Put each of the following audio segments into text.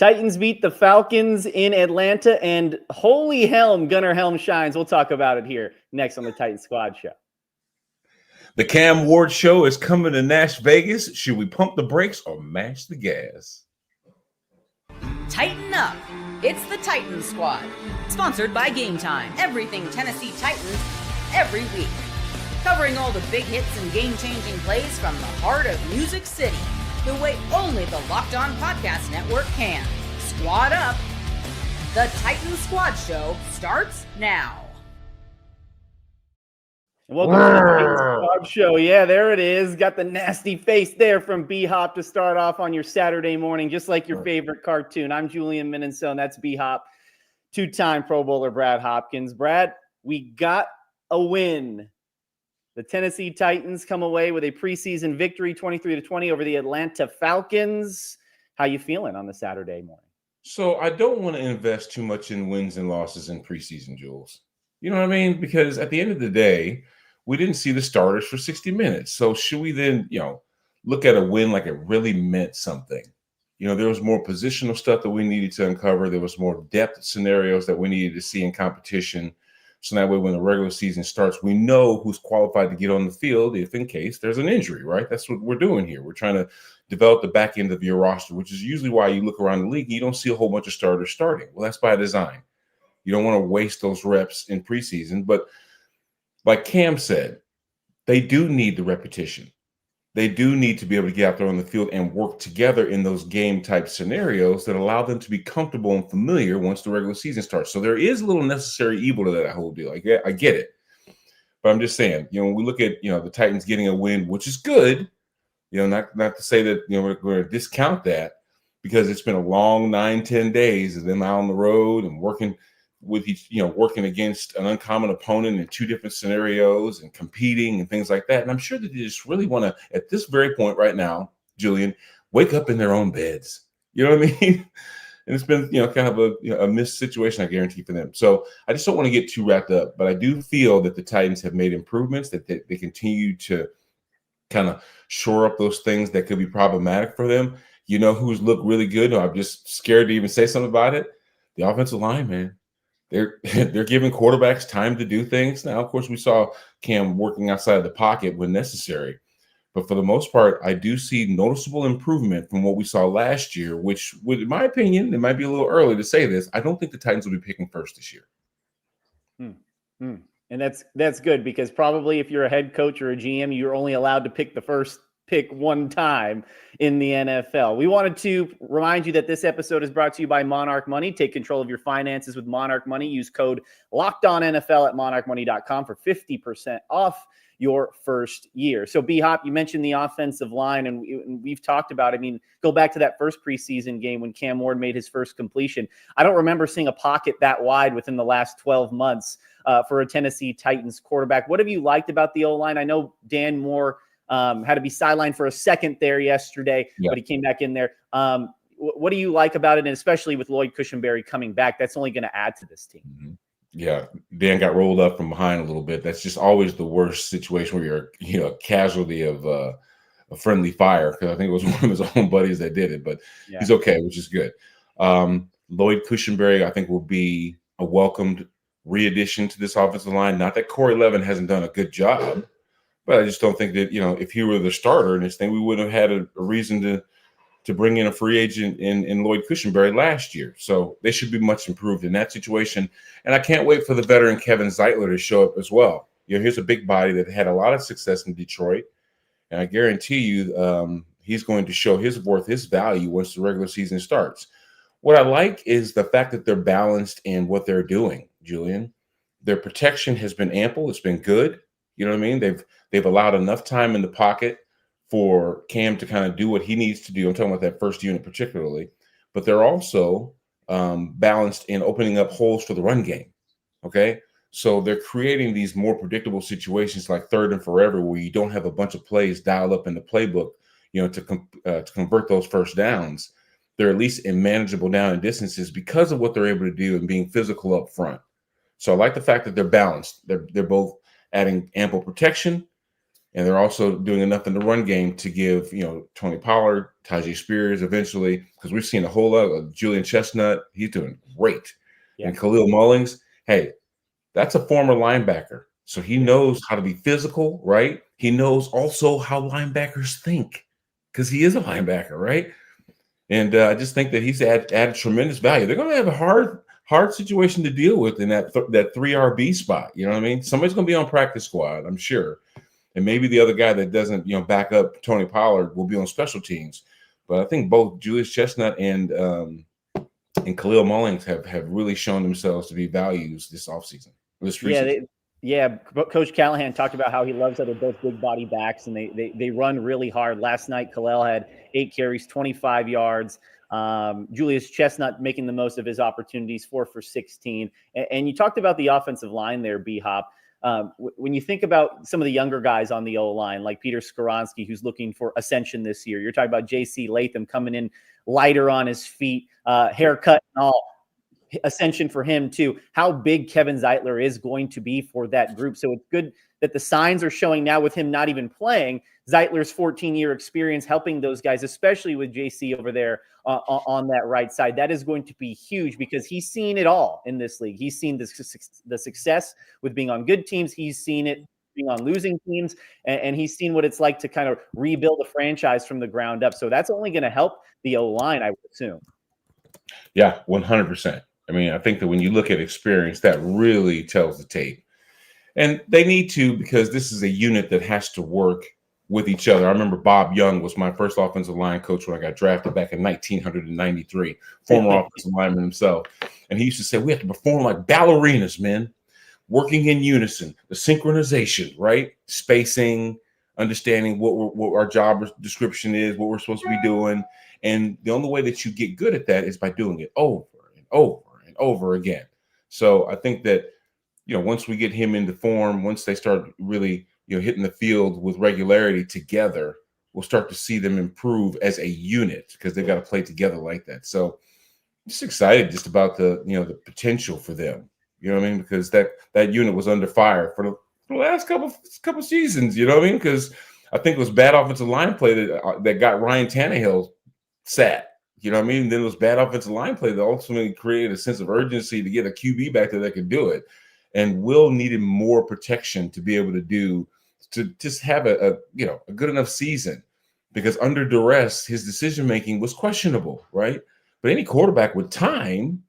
Titans beat the Falcons in Atlanta, and holy Helm, Gunnar Helm shines. We'll talk about it here next on the Titans Squad Show. The Cam Ward Show is coming to Nash Vegas. Should we pump the brakes or mash the gas? Tighten up. It's the Titans Squad. Sponsored by Gametime. Everything Tennessee Titans every week. Covering all the big hits and game-changing plays from the heart of Music City. The way only the Locked On Podcast Network can. Squad up. The Titans Squad Show starts now. Welcome to the Titans Squad Show. Yeah, there it is. Got the nasty face there from B-Hop to start off on your Saturday morning, just like your favorite cartoon. I'm Julian Minenson. That's B-Hop. Two-time Pro Bowler Brad Hopkins. Brad, we got a win. The Tennessee Titans come away with a preseason victory, 23-20 over the Atlanta Falcons. How you feeling on the Saturday morning? So I don't want to invest too much in wins and losses in preseason, Jules. You know what I mean? Because at the end of the day, we didn't see the starters for 60 minutes. So should we then, look at a win like it really meant something? There was more positional stuff that we needed to uncover. There was more depth scenarios that we needed to see in competition. So that way, when the regular season starts, we know who's qualified to get on the field if in case there's an injury, right? That's what we're doing here. We're trying to develop the back end of your roster, which is usually why you look around the league and you don't see a whole bunch of starters starting. Well, that's by design. You don't want to waste those reps in preseason. But like Cam said, they do need the repetition. They do need to be able to get out there on the field and work together in those game-type scenarios that allow them to be comfortable and familiar once the regular season starts. So there is a little necessary evil to that whole deal. I get it. But I'm just saying, when we look at, the Titans getting a win, which is good, not to say that, we're going to discount that because it's been a long 9-10 days of them out on the road and working with each, working against an uncommon opponent in two different scenarios and competing and things like that. And I'm sure that they just really want to, at this very point right now, Julian, wake up in their own beds. You know what I mean? And it's been, kind of a missed situation, I guarantee, for them. So I just don't want to get too wrapped up. But I do feel that the Titans have made improvements, that they continue to kind of shore up those things that could be problematic for them. Who's looked really good? I'm just scared to even say something about it. The offensive line, man. They're giving quarterbacks time to do things. Now, of course, we saw Cam working outside of the pocket when necessary. But for the most part, I do see noticeable improvement from what we saw last year, which, in my opinion, it might be a little early to say this. I don't think the Titans will be picking first this year. And that's good because probably if you're a head coach or a GM, you're only allowed to pick the first pick one time in the NFL. We wanted to remind you that this episode is brought to you by Monarch Money. Take control of your finances with Monarch Money. Use code LOCKEDONNFL at monarchmoney.com for 50% off your first year. So B-Hop, you mentioned the offensive line, and we've talked about, go back to that first preseason game when Cam Ward made his first completion. I don't remember seeing a pocket that wide within the last 12 months for a Tennessee Titans quarterback. What have you liked about the O-line? I know Dan Moore had to be sidelined for a second there yesterday, but he came back in there. What do you like about it? And especially with Lloyd Cushenberry coming back, that's only going to add to this team. Mm-hmm. Yeah, Dan got rolled up from behind a little bit. That's just always the worst situation where you're a casualty of a friendly fire, because I think it was one of his own buddies that did it, but he's okay, which is good. Lloyd Cushenberry, I think, will be a welcomed re-addition to this offensive line. Not that Corey Levin hasn't done a good job, but I just don't think that, if he were the starter in this thing, we wouldn't have had a reason to bring in a free agent in Lloyd Cushenberry last year. So they should be much improved in that situation. And I can't wait for the veteran Kevin Zeitler to show up as well. Here's a big body that had a lot of success in Detroit. And I guarantee you he's going to show his worth, his value once the regular season starts. What I like is the fact that they're balanced in what they're doing, Julian. Their protection has been ample. It's been good. You know what I mean? They've allowed enough time in the pocket for Cam to kind of do what he needs to do. I'm talking about that first unit particularly, but they're also balanced in opening up holes for the run game. Okay. So they're creating these more predictable situations like third and forever, where you don't have a bunch of plays dialed up in the playbook, to convert those first downs. They're at least in manageable down and distances because of what they're able to do and being physical up front. So I like the fact that they're balanced. They're both adding ample protection And they're also doing enough in the run game to give, Tony Pollard, Tajay Spears eventually, because we've seen a whole lot of Julian Chestnut. He's doing great. Yeah. And Khalil Mullings, hey, that's a former linebacker. So he knows how to be physical, right? He knows also how linebackers think because he is a linebacker, right? And I just think that he's added tremendous value. They're going to have a hard situation to deal with in that 3 RB spot. You know what I mean? Somebody's going to be on practice squad, I'm sure. And maybe the other guy that doesn't, back up Tony Pollard will be on special teams. But I think both Julius Chestnut and Khalil Mullings have really shown themselves to be values this offseason. Coach Callahan talked about how he loves that they're both big body backs and they run really hard. Last night, Khalil had 8 carries, 25 yards. Julius Chestnut making the most of his opportunities, 4 for 16. And you talked about the offensive line there, B-Hop. When you think about some of the younger guys on the O-line, like Peter Skoronski, who's looking for ascension this year, you're talking about J.C. Latham coming in lighter on his feet, haircut and all. Ascension for him too. How big Kevin Zeitler is going to be for that group. So it's good that the signs are showing now with him not even playing. Zeitler's 14-year experience helping those guys, especially with JC over there on that right side. That is going to be huge because he's seen it all in this league. He's seen the success with being on good teams. He's seen it being on losing teams, and he's seen what it's like to kind of rebuild a franchise from the ground up. So that's only going to help the O-line, I would assume. Yeah, 100%. I mean, I think that when you look at experience, that really tells the tape. And they need to, because this is a unit that has to work with each other. I remember Bob Young was my first offensive line coach when I got drafted back in 1993, former offensive lineman himself. And he used to say, we have to perform like ballerinas, men, working in unison, the synchronization, right? Spacing, understanding what our job description is, what we're supposed to be doing. And the only way that you get good at that is by doing it over and over and over again. So I think that, once we get him into form, once they start really, hitting the field with regularity together, we'll start to see them improve as a unit because they've got to play together like that. So I'm just excited just about the potential for them. You know what I mean? Because that unit was under fire for the last couple seasons. You know what I mean? Because I think it was bad offensive line play that got Ryan Tannehill sat. You know what I mean? Then it was bad offensive line play that ultimately created a sense of urgency to get a QB back there that could do it. And Will needed more protection to be able to just have a good enough season, because under duress, his decision-making was questionable, right? But any quarterback with time,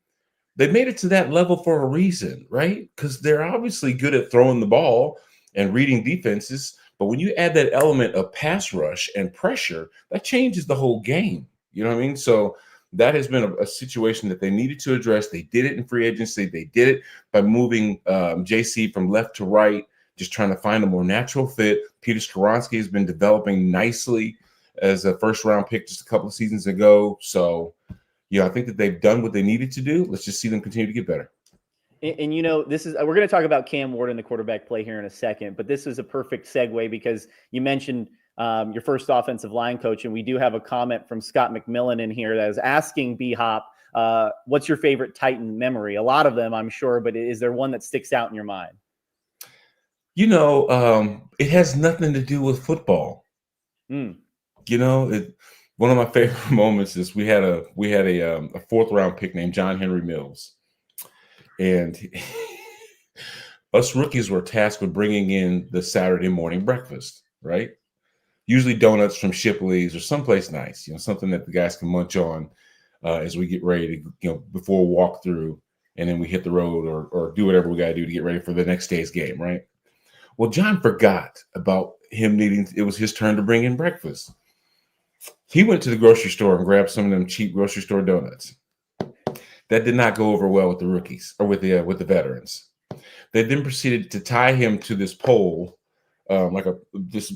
they made it to that level for a reason, right? Because they're obviously good at throwing the ball and reading defenses. But when you add that element of pass rush and pressure, that changes the whole game. You know what I mean? So that has been a situation that they needed to address. They did it in free agency. They did it by moving JC from left to right, just trying to find a more natural fit. Peter Skoronski has been developing nicely as a first-round pick just a couple of seasons ago. So, I think that they've done what they needed to do. Let's just see them continue to get better. And this is, we're going to talk about Cam Ward and the quarterback play here in a second, but this is a perfect segue because you mentioned your first offensive line coach, and we do have a comment from Scott McMillan in here that is asking B-Hop, what's your favorite Titan memory? A lot of them, I'm sure, but is there one that sticks out in your mind? It has nothing to do with football. One of my favorite moments is we had a 4th round pick named John Henry Mills, and us rookies were tasked with bringing in the Saturday morning breakfast, right? Usually donuts from Shipley's or someplace nice, something that the guys can munch on as we get ready to, before walkthrough, and then we hit the road or do whatever we got to do to get ready for the next day's game, right? Well, John forgot about him it was his turn to bring in breakfast. He went to the grocery store and grabbed some of them cheap grocery store donuts. That did not go over well with the rookies or with the veterans. They then proceeded to tie him to this pole, this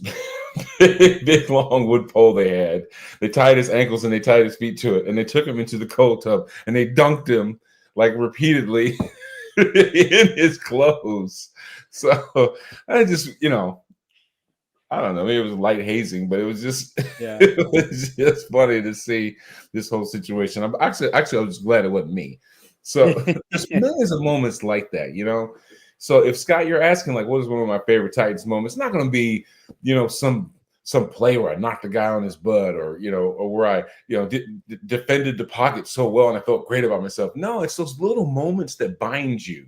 big long wood pole they had. They tied his ankles and they tied his feet to it, and they took him into the cold tub and they dunked him repeatedly in his clothes. So I just, I don't know, maybe it was light hazing, but it was just it was just funny to see this whole situation. I was just glad it wasn't me. So there's millions of moments like that, So if Scott, you're asking like, what is one of my favorite Titans moments? It's not going to be, some play where I knocked a guy on his butt, or or where I defended the pocket so well and I felt great about myself. No, it's those little moments that bind you.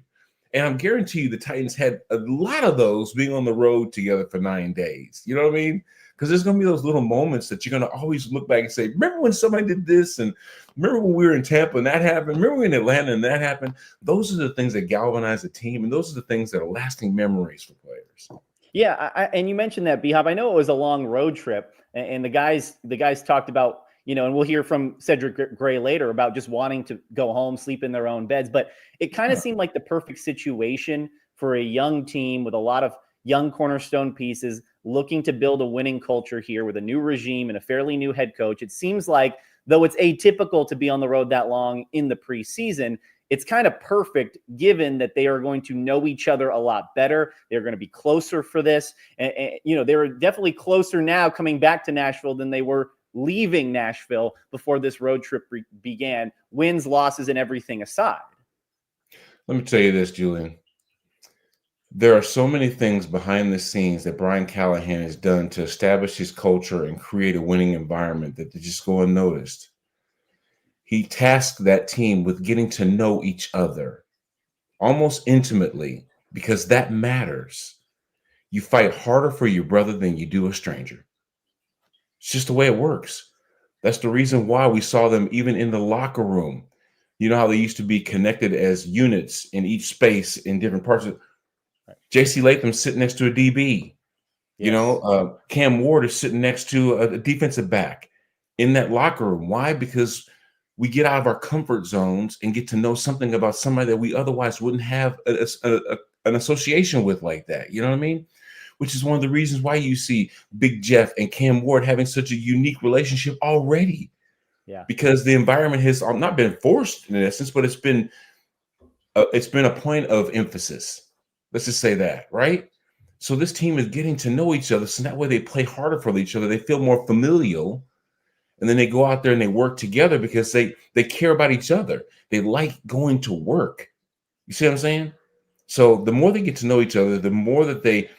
And I'm guarantee you the Titans had a lot of those being on the road together for 9 days. You know what I mean? Because there's going to be those little moments that you're going to always look back and say, remember when somebody did this? And remember when we were in Tampa and that happened? Remember we were in Atlanta and that happened? Those are the things that galvanize a team. And those are the things that are lasting memories for players. Yeah. And you mentioned that, B-Hop. I know it was a long road trip. And the guys talked about, and we'll hear from Cedric Gray later about just wanting to go home, sleep in their own beds. But it kind of seemed like the perfect situation for a young team with a lot of young cornerstone pieces looking to build a winning culture here with a new regime and a fairly new head coach. It seems like, though it's atypical to be on the road that long in the preseason, it's kind of perfect given that they are going to know each other a lot better. They're going to be closer for this. And they were definitely closer now coming back to Nashville than they were leaving Nashville before this road trip began, wins, losses, and everything aside. Let me tell you this, Julian. There are so many things behind the scenes that Brian Callahan has done to establish his culture and create a winning environment that they just go unnoticed. He tasked that team with getting to know each other almost intimately, because that matters. You fight harder for your brother than you do a stranger. It's just the way it works. That's the reason why we saw them even in the locker room. You know how they used to be connected as units in each space in different parts of J.C. Latham sitting next to a DB. Yes. Cam Ward is sitting next to a defensive back in that locker room. Why? Because we get out of our comfort zones and get to know something about somebody that we otherwise wouldn't have an association with like that. You know what I mean? Which is one of the reasons why you see Big Jeff and Cam Ward having such a unique relationship already. Yeah. Because the environment has not been forced in essence, but it's been a point of emphasis. Let's just say that, right? So this team is getting to know each other. So that way they play harder for each other. They feel more familial. And then they go out there and they work together because they care about each other. They like going to work. You see what I'm saying? So the more they get to know each other, the more that they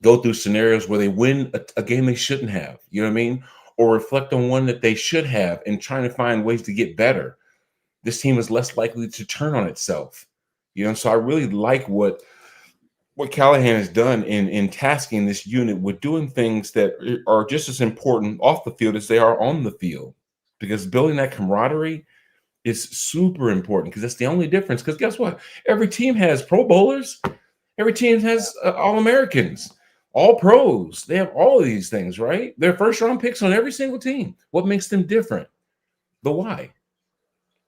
go through scenarios where they win a game they shouldn't have, you know what I mean? Or reflect on one that they should have and trying to find ways to get better. This team is less likely to turn on itself. So I really like what Callahan has done in tasking this unit with doing things that are just as important off the field as they are on the field, because building that camaraderie is super important, because that's the only difference. Because guess what? Every team has Pro Bowlers. Every team has All-Americans, all pros. They have all of these things, right? They're first-round picks on every single team. What makes them different? The why.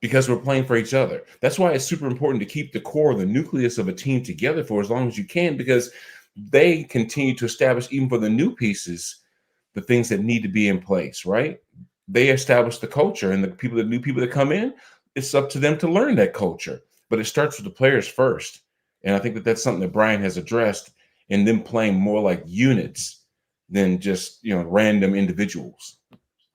Because we're playing for each other. That's why it's super important to keep the core, the nucleus of a team together for as long as you can, because they continue to establish, even for the new pieces, the things that need to be in place, right? They establish the culture, and the new people that come in, it's up to them to learn that culture. But it starts with the players first. And I think that that's something that Brian has addressed in them playing more like units than just, random individuals.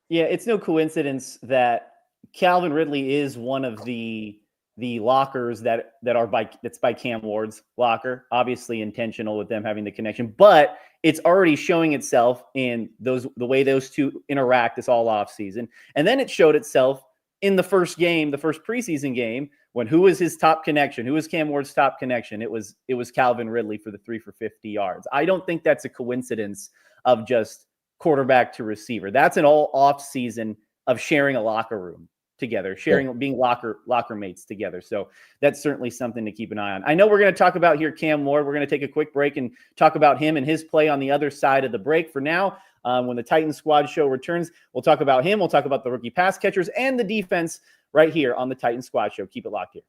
Yeah, it's no coincidence that Calvin Ridley is one of the lockers that's by Cam Ward's locker. Obviously intentional with them having the connection, but it's already showing itself in the way those two interact this all off season. And then it showed itself in the first preseason game, when who was his top connection? Who was Cam Ward's top connection? It was Calvin Ridley for the 3 for 50 yards. I don't think that's a coincidence of just quarterback to receiver. That's an all off season of sharing a locker room together, being locker mates together. So that's certainly something to keep an eye on. I know we're going to talk about here Cam Ward. We're going to take a quick break and talk about him and his play on the other side of the break. For now, when the Titans Squad show returns, we'll talk about him. We'll talk about the rookie pass catchers and the defense right here on the Titans Squad show. Keep it locked here.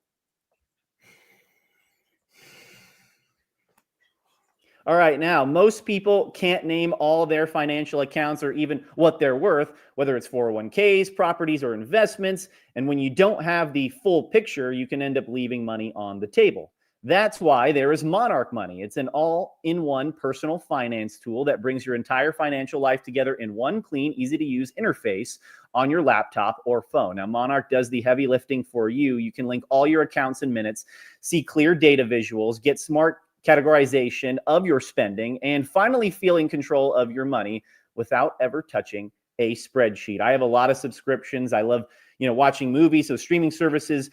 All right, now, most people can't name all their financial accounts or even what they're worth, whether it's 401ks, properties, or investments. And when you don't have the full picture, you can end up leaving money on the table. That's why there is Monarch Money. It's an all-in-one personal finance tool that brings your entire financial life together in one clean, easy-to-use interface on your laptop or phone. Now, Monarch does the heavy lifting for you. You can link all your accounts in minutes, see clear data visuals, get smart categorization of your spending, and finally feeling control of your money without ever touching a spreadsheet. I have a lot of subscriptions. I love, watching movies. So streaming services,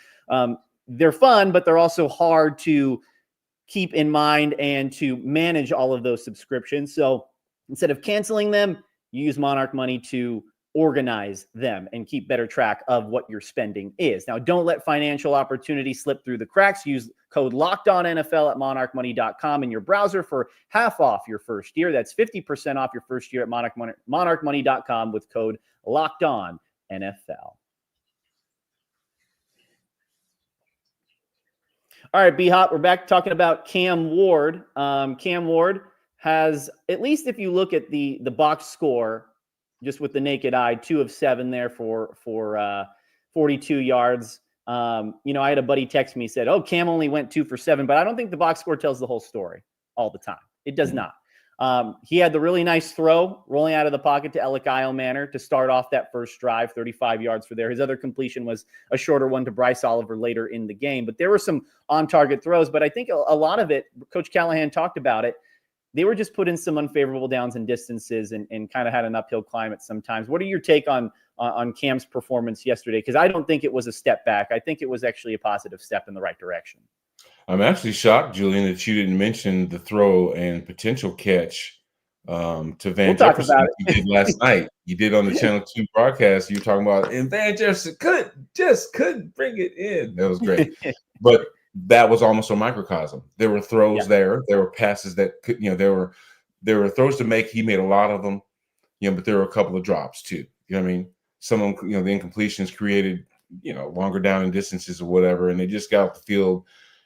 they're fun, but they're also hard to keep in mind and to manage all of those subscriptions. So instead of canceling them, you use Monarch Money to organize them and keep better track of what your spending is. Now, don't let financial opportunity slip through the cracks. Use code LOCKEDONNFL at monarchmoney.com in your browser for half off your first year. That's 50% off your first year at monarchmoney.com with code LOCKEDONNFL. All right, B-Hop, we're back talking about Cam Ward. Cam Ward has, at least if you look at the box score, just with the naked eye, 2 of 7 there for 42 yards. I had a buddy text me, said, "Oh, Cam only went 2 for 7," but I don't think the box score tells the whole story all the time. It does not. He had the really nice throw rolling out of the pocket to Elic Ayomanor to start off that first drive, 35 yards for there. His other completion was a shorter one to Bryce Oliver later in the game. But there were some on-target throws. But I think a lot of it, Coach Callahan talked about it, they were just put in some unfavorable downs and distances and kind of had an uphill climb at some times. What are your take on Cam's performance yesterday? Because I don't think it was a step back. I think it was actually a positive step in the right direction. I'm actually shocked, Julian, that you didn't mention the throw and potential catch to Van Jefferson that you did last night. You did on the Channel 2 broadcast. You were talking about, and Van Jefferson couldn't bring it in. That was great. But that was almost a microcosm. There were throws there. There were passes that could, there were throws to make. He made a lot of them, but there were a couple of drops too. You know what I mean? Some of them, the incompletions created, longer down in distances or whatever, and they just got off the field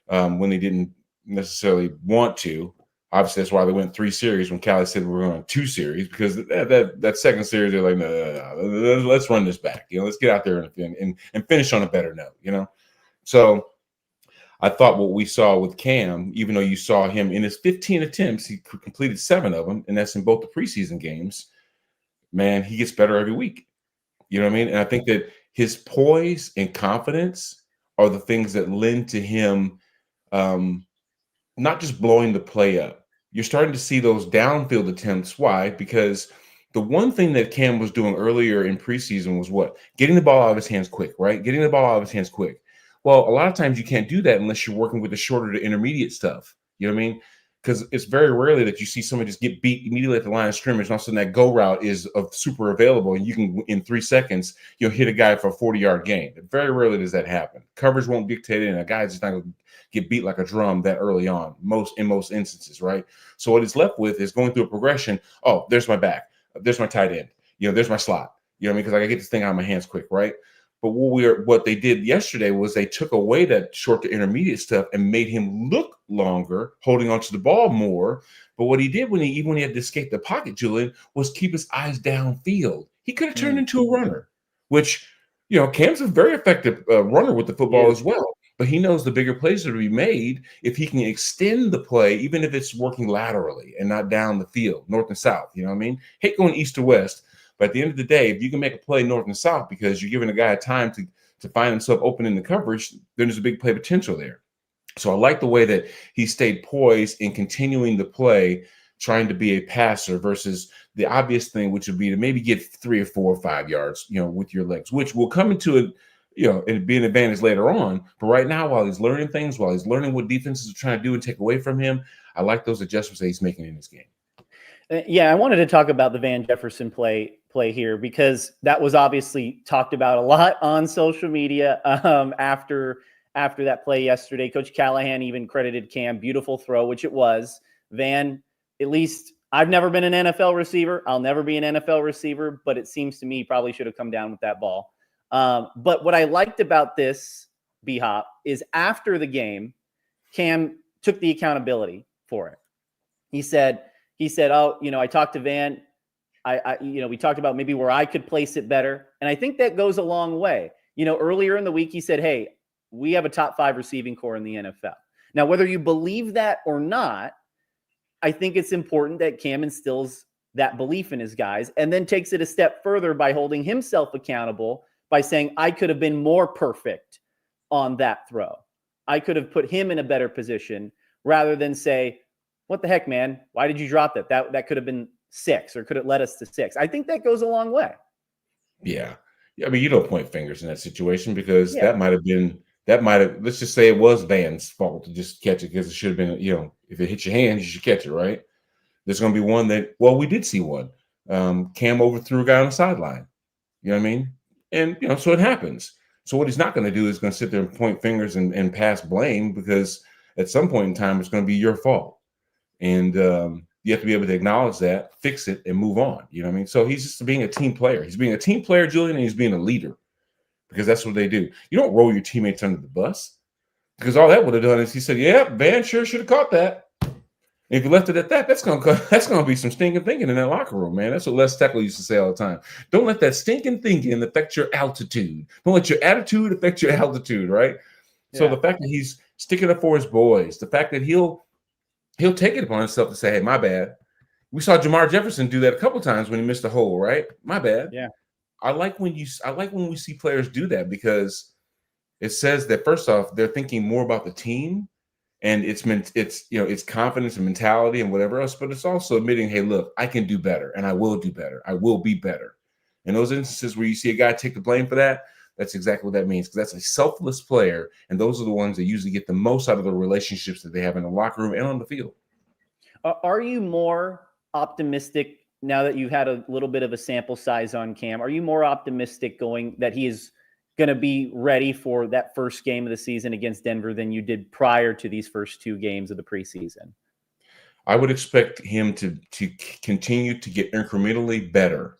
when they didn't necessarily want to. Obviously, that's why they went 3 series when Cali said we're going 2 series, because that second series, they're like, no, let's run this back. Let's get out there and finish on a better note, So I thought what we saw with Cam, even though you saw him in his 15 attempts, he completed 7 of them, and that's in both the preseason games. Man, he gets better every week. You know what I mean? And I think that his poise and confidence are the things that lend to him not just blowing the play up. You're starting to see those downfield attempts. Why? Because the one thing that Cam was doing earlier in preseason was what? Getting the ball out of his hands quick, right? Getting the ball out of his hands quick. Well, a lot of times you can't do that unless you're working with the shorter to intermediate stuff. You know what I mean? Because it's very rarely that you see somebody just get beat immediately at the line of scrimmage, and all of a sudden that go route is super available, and you can, in 3 seconds, hit a guy for a 40-yard gain. Very rarely does that happen. Coverage won't dictate it, and a guy's just not going to get beat like a drum that early on, in most instances, right? So what he's left with is going through a progression. Oh, there's my back. There's my tight end. There's my slot. You know what I mean? Because I got to get this thing out of my hands quick, right? But what they did yesterday was they took away that short to intermediate stuff and made him look longer, holding onto the ball more. But what he did when he had to escape the pocket, Julian, was keep his eyes downfield. He could have turned into a runner, which, Cam's a very effective runner with the football as well. But he knows the bigger plays are to be made if he can extend the play, even if it's working laterally and not down the field, north and south. You know what I mean? Hate going east to west. But at the end of the day, if you can make a play north and south because you're giving a guy time to find himself open in the coverage, then there's a big play potential there. So I like the way that he stayed poised in continuing the play, trying to be a passer versus the obvious thing, which would be to maybe get 3 or 4 or 5 yards, with your legs, which will come into and be an advantage later on. But right now, while he's learning things, while he's learning what defenses are trying to do and take away from him, I like those adjustments that he's making in this game. Yeah, I wanted to talk about the Van Jefferson play here because that was obviously talked about a lot on social media after that play yesterday. Coach Callahan even credited Cam, beautiful throw, which it was. Van, at least I've never been an NFL receiver. I'll never be an NFL receiver, but it seems to me he probably should have come down with that ball. But what I liked about this, B-Hop, is after the game, Cam took the accountability for it. He said, "Oh, I talked to Van. We talked about maybe where I could place it better." And I think that goes a long way. Earlier in the week, he said, "Hey, we have a top 5 receiving core in the NFL." Now, whether you believe that or not, I think it's important that Cam instills that belief in his guys and then takes it a step further by holding himself accountable by saying, "I could have been more perfect on that throw. I could have put him in a better position rather than say, what the heck, man? Why did you drop that? That could have been 6, or could it led us to 6? I think that goes a long way. Yeah. I mean, you don't point fingers in that situation because Yeah. let's just say it was Van's fault to just catch it because it should have been, if it hits your hand, you should catch it, right? There's going to be one that, we did see one. Cam overthrew a guy on the sideline. You know what I mean? And, so it happens. So what he's not going to do is going to sit there and point fingers and pass blame, because at some point in time, it's going to be your fault. And you have to be able to acknowledge that, fix it, and move on. You know what I mean? So he's just being a team player. He's being a team player, Julian, and he's being a leader, because that's what they do. You don't roll your teammates under the bus, because all that would have done is he said, yeah, Van sure should have caught that. And if you left it at that, that's gonna be some stinking thinking in that locker room, man. That's what Les Steckler used to say all the time. Don't let that stinking thinking affect your altitude. Don't let your attitude affect your altitude, right? Yeah. So the fact that he's sticking up for his boys, the fact that he'll take it upon himself to say, hey, my bad. We saw Jamar Jefferson do that a couple times when he missed a hole, right? My bad. Yeah. I like when we see players do that, because it says that, first off, they're thinking more about the team, and it's confidence and mentality and whatever else, but it's also admitting, hey, look, I can do better, and I will do better. I will be better. In those instances where you see a guy take the blame for that, that's exactly what that means, because that's a selfless player, and those are the ones that usually get the most out of the relationships that they have in the locker room and on the field. Are you more optimistic now that you've had a little bit of a sample size on Cam? Are you more optimistic that he is going to be ready for that first game of the season against Denver than you did prior to these first 2 games of the preseason? I would expect him to continue to get incrementally better.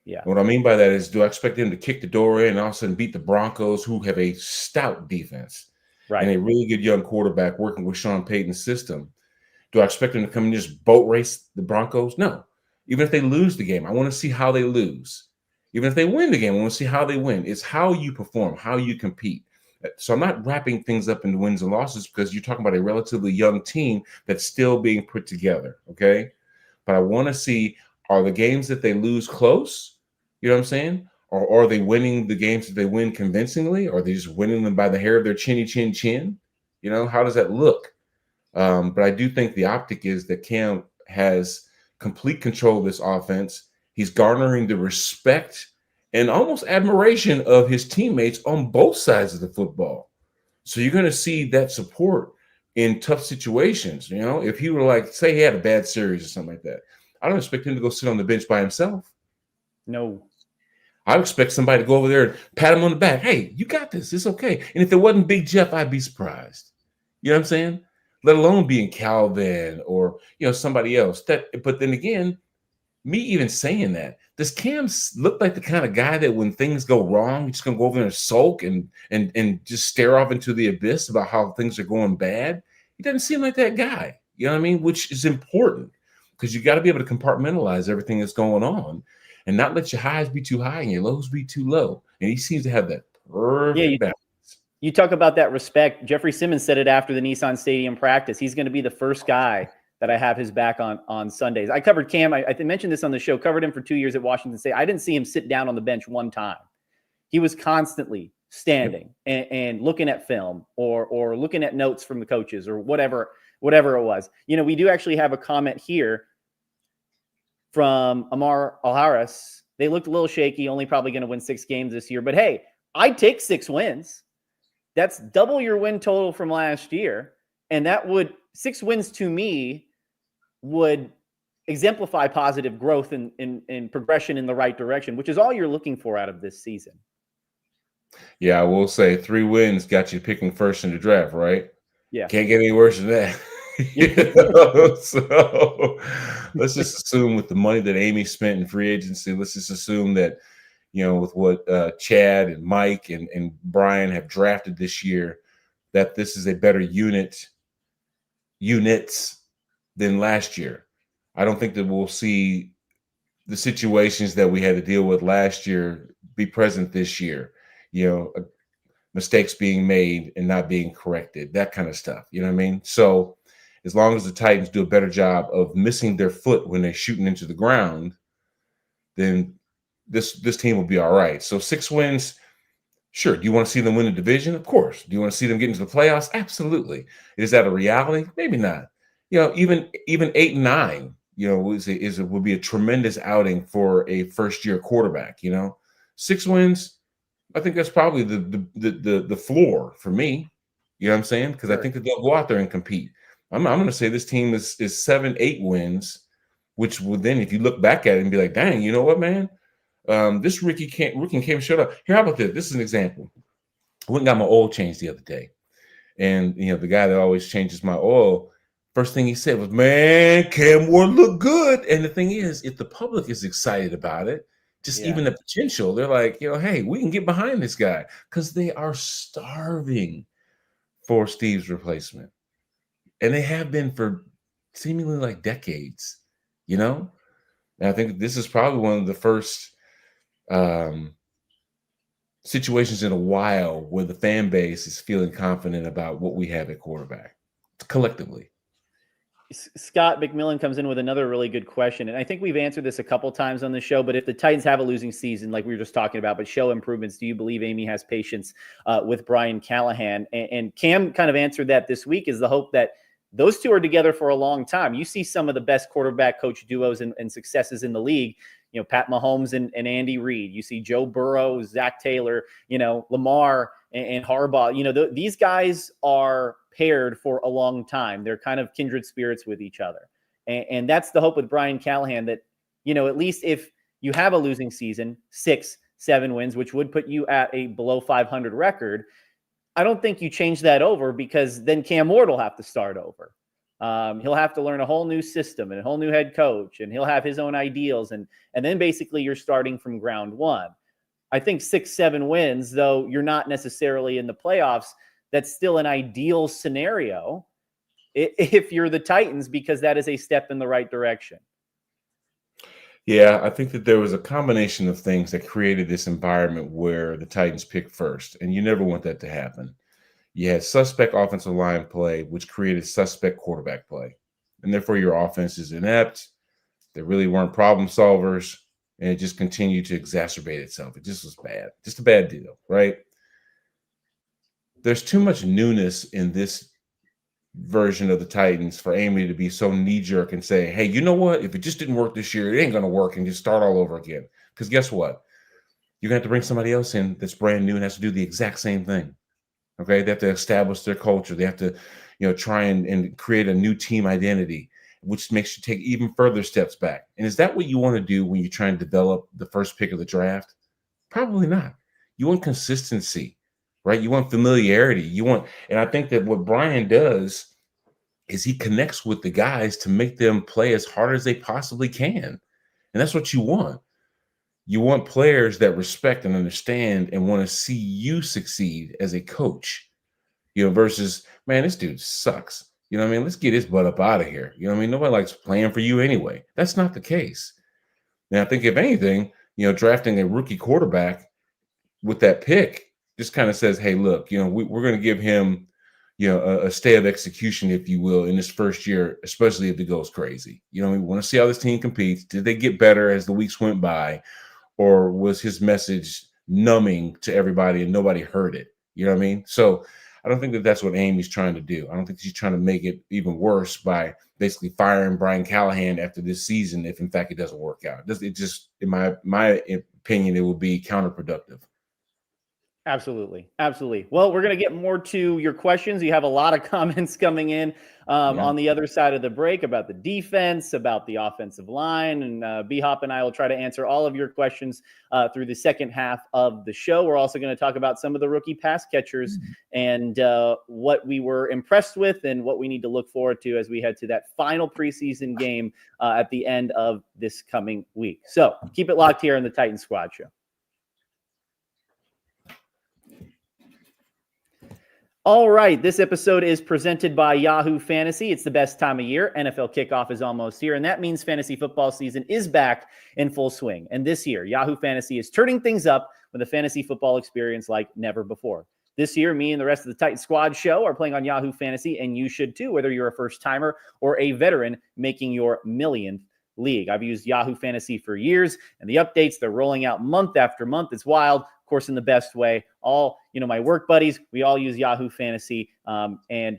Yeah. What I mean by that is, do I expect him to kick the door in and all of a sudden beat the Broncos, who have a stout defense, right, and a really good young quarterback working with Sean Payton's system? Do I expect him to come and just boat race the Broncos? No. Even if they lose the game, I want to see how they lose. Even if they win the game, I want to see how they win. It's how you perform, how you compete. So I'm not wrapping things up into wins and losses, because you're talking about a relatively young team that's still being put together, okay? But I want to see, are the games that they lose close? You know what I'm saying? Or are they winning the games that they win convincingly? Or are they just winning them by the hair of their chinny chin chin? How does that look? But I do think the optic is that Cam has complete control of this offense. He's garnering the respect and almost admiration of his teammates on both sides of the football. So you're going to see that support in tough situations. If he were say he had a bad series or something like that, I don't expect him to go sit on the bench by himself. No. I would expect somebody to go over there and pat him on the back. Hey, you got this. It's okay. And if it wasn't Big Jeff, I'd be surprised. You know what I'm saying? Let alone being Calvin or, somebody else. But then again, me even saying that, does Cam look like the kind of guy that when things go wrong, he's just going to go over there and sulk and just stare off into the abyss about how things are going bad? He doesn't seem like that guy. You know what I mean? Which is important, because you got to be able to compartmentalize everything that's going on and not let your highs be too high and your lows be too low. And he seems to have that perfect balance. You talk about that respect. Jeffrey Simmons said it after the Nissan Stadium practice. He's going to be the first guy that I have his back on Sundays. I covered Cam. I mentioned this on the show, covered him for 2 years at Washington State. I didn't see him sit down on the bench one time. He was constantly standing and looking at film or looking at notes from the coaches or whatever it was. We do actually have a comment here from Amar Alharis. They looked a little shaky, only probably going to win 6 games this year. But hey, I'd take 6 wins. That's double your win total from last year. And 6 wins to me would exemplify positive growth and progression in the right direction, which is all you're looking for out of this season. Yeah, I will say 3 wins got you picking first in the draft, right? Yeah. Can't get any worse than that. So let's just assume with the money that Amy spent in free agency, let's just assume that, with what Chad and Mike and Brian have drafted this year, that this is a better units than last year. I don't think that we'll see the situations that we had to deal with last year be present this year. Mistakes being made and not being corrected, that kind of stuff. You know what I mean? So as long as the Titans do a better job of missing their foot when they're shooting into the ground, then this team will be all right. So 6 wins, Sure. Do you want to see them win the division? Of course. Do you want to see them get into the playoffs? Absolutely. Is that a reality? Maybe not. Even 8 and 9, would be a tremendous outing for a first year quarterback. 6 wins. I think that's probably the floor for me. You know what I'm saying? Because Sure. I think that they'll go out there and compete. I'm going to say this team is 7-8 wins, which would then, if you look back at it and be like, dang, you know what, man? This rookie came and showed up. Here, how about this? This is an example. I went and got my oil changed the other day. And, the guy that always changes my oil, first thing he said was, man, Cam Ward look good. And the thing is, if the public is excited about it, just even the potential, they're like, hey, we can get behind this guy because they are starving for Steve's replacement. And they have been for seemingly like decades, And I think this is probably one of the first situations in a while where the fan base is feeling confident about what we have at quarterback collectively. Scott McMillan comes in with another really good question. And I think we've answered this a couple times on the show, but if the Titans have a losing season, like we were just talking about, but show improvements, do you believe Amy has patience with Brian Callahan? And Cam kind of answered that this week, is the hope that those two are together for a long time. You see some of the best quarterback coach duos and successes in the league. Pat Mahomes and Andy Reid. You see Joe Burrow, Zach Taylor, Lamar and Harbaugh. These guys are paired for a long time. They're kind of kindred spirits with each other. And that's the hope with Brian Callahan, that, at least if you have a losing season, 6-7 wins, which would put you at a below 500 record, I don't think you change that over, because then Cam Ward will have to start over. He'll have to learn a whole new system and a whole new head coach, and he'll have his own ideals. And then basically you're starting from ground one. I think 6-7 wins, though you're not necessarily in the playoffs, that's still an ideal scenario if you're the Titans, because that is a step in the right direction. Yeah, I think that there was a combination of things that created this environment where the Titans picked first, and you never want that to happen. You had suspect offensive line play, which created suspect quarterback play. And therefore, your offense is inept. They really weren't problem solvers, and it just continued to exacerbate itself. It just was bad. Just a bad deal, right? There's too much newness in this version of the Titans for Amy to be so knee-jerk and say, hey, you know what? If it just didn't work this year, it ain't going to work, and just start all over again. Because guess what? You're going to have to bring somebody else in that's brand new and has to do the exact same thing. Okay, they have to establish their culture. They have to, try and create a new team identity, which makes you take even further steps back. And is that what you want to do when you try and develop the first pick of the draft? Probably not. You want consistency, right? You want familiarity. And I think that what Brian does is he connects with the guys to make them play as hard as they possibly can. And that's what you want. You want players that respect and understand and want to see you succeed as a coach, versus, man, this dude sucks. Let's get his butt up out of here. Nobody likes playing for you anyway. That's not the case. And I think if anything, drafting a rookie quarterback with that pick just kind of says, hey, look, we're going to give him, a stay of execution, if you will, in his first year, especially if it goes crazy. We want to see how this team competes. Did they get better as the weeks went by? Or was his message numbing to everybody and nobody heard it? You know what I mean? So I don't think that that's what Amy's trying to do. I don't think she's trying to make it even worse by basically firing Brian Callahan after this season, if in fact it doesn't work out. It just, in my opinion, it will be counterproductive. Absolutely. Well, we're going to get more to your questions. You have a lot of comments coming in on the other side of the break about the defense, about the offensive line, and B-Hop and I will try to answer all of your questions through the second half of the show. We're also going to talk about some of the rookie pass catchers and what we were impressed with and what we need to look forward to as we head to that final preseason game at the end of this coming week. So keep it locked here in the Titan Squad Show. All right, this episode is presented by Yahoo Fantasy. It's the best time of year. NFL kickoff is almost here, and that means fantasy football season is back in full swing. And this year, Yahoo Fantasy is turning things up with a fantasy football experience like never before. This year, me and the rest of the Titan Squad show are playing on Yahoo Fantasy, and you should too, whether you're a first-timer or a veteran making your millionth league. I've used Yahoo Fantasy for years, and the updates they're rolling out month after month. It's wild. course, in the best way. All, my work buddies, we all use Yahoo Fantasy, and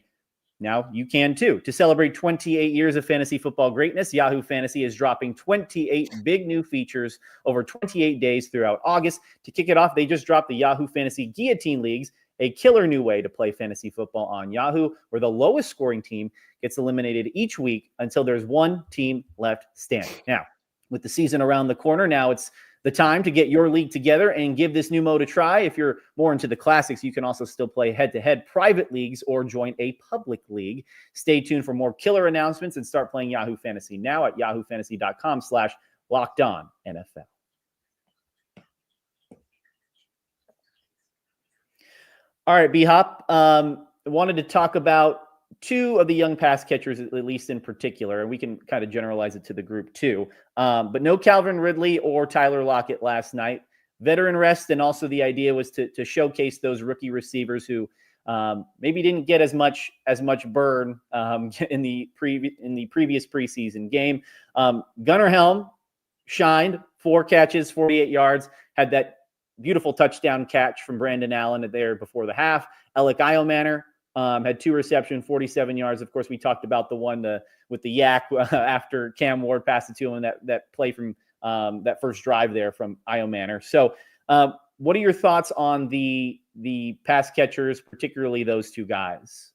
now you can too. To celebrate 28 years of fantasy football greatness, Yahoo Fantasy is dropping 28 big new features over 28 days throughout August. To kick it off, they just dropped the Yahoo Fantasy Guillotine Leagues, a killer new way to play fantasy football on Yahoo, where the lowest scoring team gets eliminated each week until there's one team left standing. Now, with the season around the corner, now it's the time to get your league together and give this new mode a try. If you're more into the classics, you can also still play head-to-head private leagues or join a public league. Stay tuned for more killer announcements and start playing Yahoo Fantasy now at yahoofantasy.com/LockedOnNFL. All right, B-Hop. I wanted to talk about two of the young pass catchers, at least in particular, and we can kind of generalize it to the group too. But no Calvin Ridley or Tyler Lockett last night. Veteran rest, and also the idea was to showcase those rookie receivers who maybe didn't get as much burn in the previous preseason game. Gunnar Helm shined, 4 catches, 48 yards, had that beautiful touchdown catch from Brandon Allen there before the half. Elic Ayomanor had 2 receptions, 47 yards. Of course, we talked about the one with the yak after Cam Ward passed it to him, that play from that first drive there from Ayomanor. So what are your thoughts on the pass catchers, particularly those 2 guys?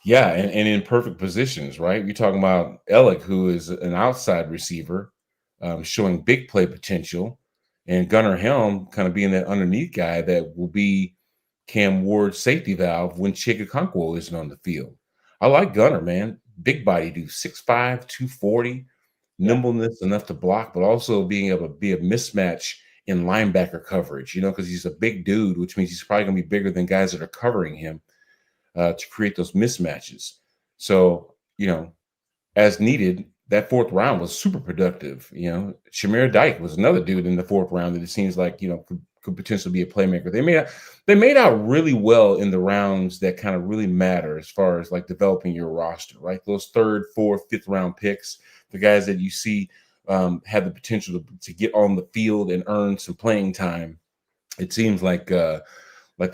Yeah, and in perfect positions, right? You're talking about Elic, who is an outside receiver, showing big play potential, and Gunnar Helm kind of being that underneath guy that will be Cam Ward's safety valve when Okonkwo isn't on the field. I like Gunnar, man. Big body dude, 6'5", 240, nimbleness enough to block, but also being able to be a mismatch in linebacker coverage, because he's a big dude, which means he's probably going to be bigger than guys that are covering him to create those mismatches. So, as needed, that 4th round was super productive. Shamir Dyke was another dude in the 4th round that it seems like, could potentially be a playmaker. They made out really well in the rounds that kind of really matter as far as like developing your roster, right? Those 3rd, 4th, 5th round picks, the guys that you see have the potential to get on the field and earn some playing time. It seems like the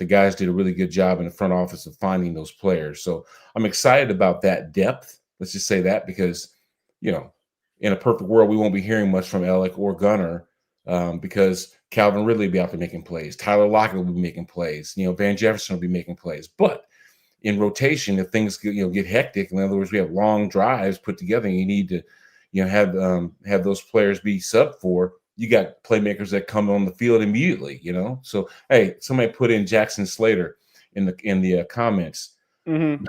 guys did a really good job in the front office of finding those players. So I'm excited about that depth. Let's just say that, because, in a perfect world, we won't be hearing much from Elic or Gunnar because Calvin Ridley will be out there making plays. Tyler Lockett will be making plays. Van Jefferson will be making plays. But in rotation, if things get hectic, in other words, we have long drives put together, and you need to have those players be sub for, you got playmakers that come on the field immediately. So hey, somebody put in Jackson Slater in the comments. Mm-hmm.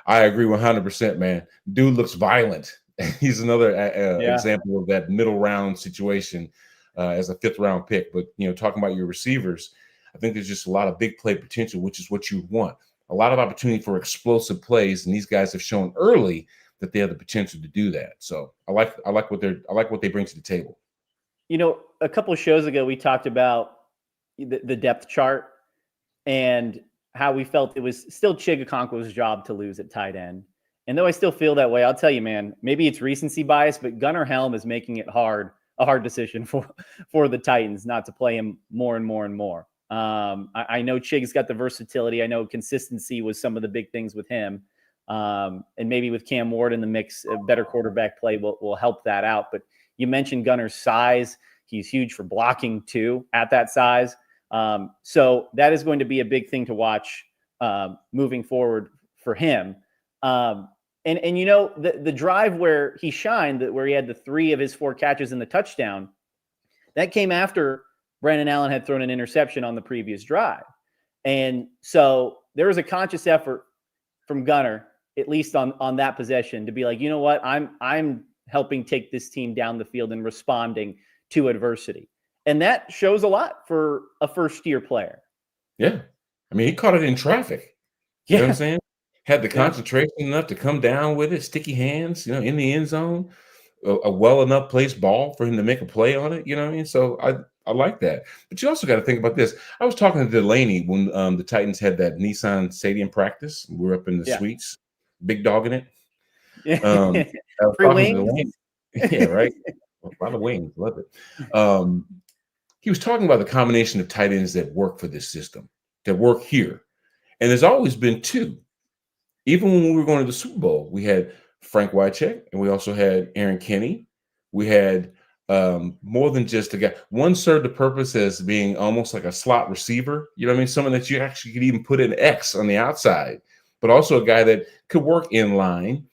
I agree 100%, man. Dude looks violent. He's another example of that middle round situation as a 5th round pick. But talking about your receivers, I think there's just a lot of big play potential, which is what you want. A lot of opportunity for explosive plays, and these guys have shown early that they have the potential to do that. So I like what they bring to the table. A couple of shows ago, we talked about the depth chart and how we felt it was still Okonkwo's job to lose at tight end. And though I still feel that way, I'll tell you, man, maybe it's recency bias, but Gunnar Helm is making it a hard decision for the Titans not to play him more and more and more. I know Chig's got the versatility. I know consistency was some of the big things with him. And maybe with Cam Ward in the mix, a better quarterback play will help that out. But you mentioned Gunnar's size. He's huge for blocking too at that size. So that is going to be a big thing to watch moving forward for him. And the drive where he shined, where he had the 3 of his 4 catches and the touchdown, that came after Brandon Allen had thrown an interception on the previous drive. And so there was a conscious effort from Gunnar, at least on that possession, to be like, you know what, I'm helping take this team down the field and responding to adversity. And that shows a lot for a first-year player. Yeah. I mean, he caught it in traffic. You know what I'm saying? Had the concentration enough to come down with it, sticky hands, in the end zone, a well enough placed ball for him to make a play on it. You know what I mean? So I like that. But you also got to think about this. I was talking to Delaney when the Titans had that Nissan Stadium practice. We were up in the suites, big dog in it. Free wings. Yeah, right. A lot of wings. Love it. he was talking about the combination of tight ends that work for this system, that work here. And there's always been two. Even when we were going to the Super Bowl, we had Frank Wycheck, and we also had Aaron Kinney. We had more than just a guy. One served the purpose as being almost like a slot receiver. You know what I mean? Someone that you actually could even put an X on the outside, but also a guy that could work in line.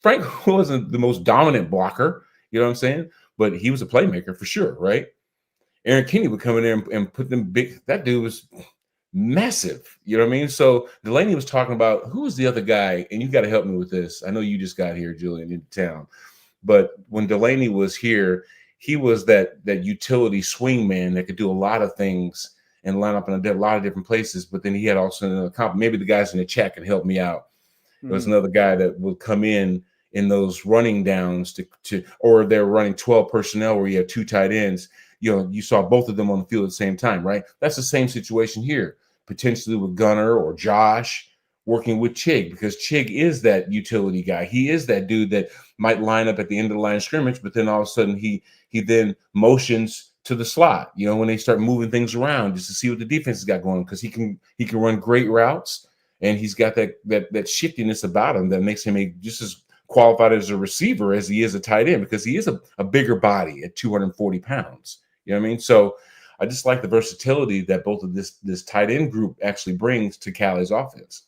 Frank wasn't the most dominant blocker, you know what I'm saying? But he was a playmaker for sure, right? Aaron Kinney would come in there and put them big. That dude was massive, you know what I mean? So Delaney was talking about who was the other guy, and you got to help me with this. I know you just got here, Julian, into town. But when Delaney was here, he was that utility swing man that could do a lot of things and line up in a lot of different places. But then he had also another comp. Maybe the guys in the chat can help me out. There was another guy that would come in those running downs to or they're running 12 personnel where you have two tight ends. You know, you saw both of them on the field at the same time, right? That's the same situation here, potentially with Gunnar or Josh working with Chig, because Chig is that utility guy. He is that dude that might line up at the end of the line of scrimmage, but then all of a sudden he then motions to the slot, you know, when they start moving things around just to see what the defense has got going, because he can run great routes, and he's got that shiftiness about him that makes him just as qualified as a receiver as he is a tight end, because he is a bigger body at 240 pounds. You know what I mean? So I just like the versatility that both of this tight end group actually brings to Cali's offense.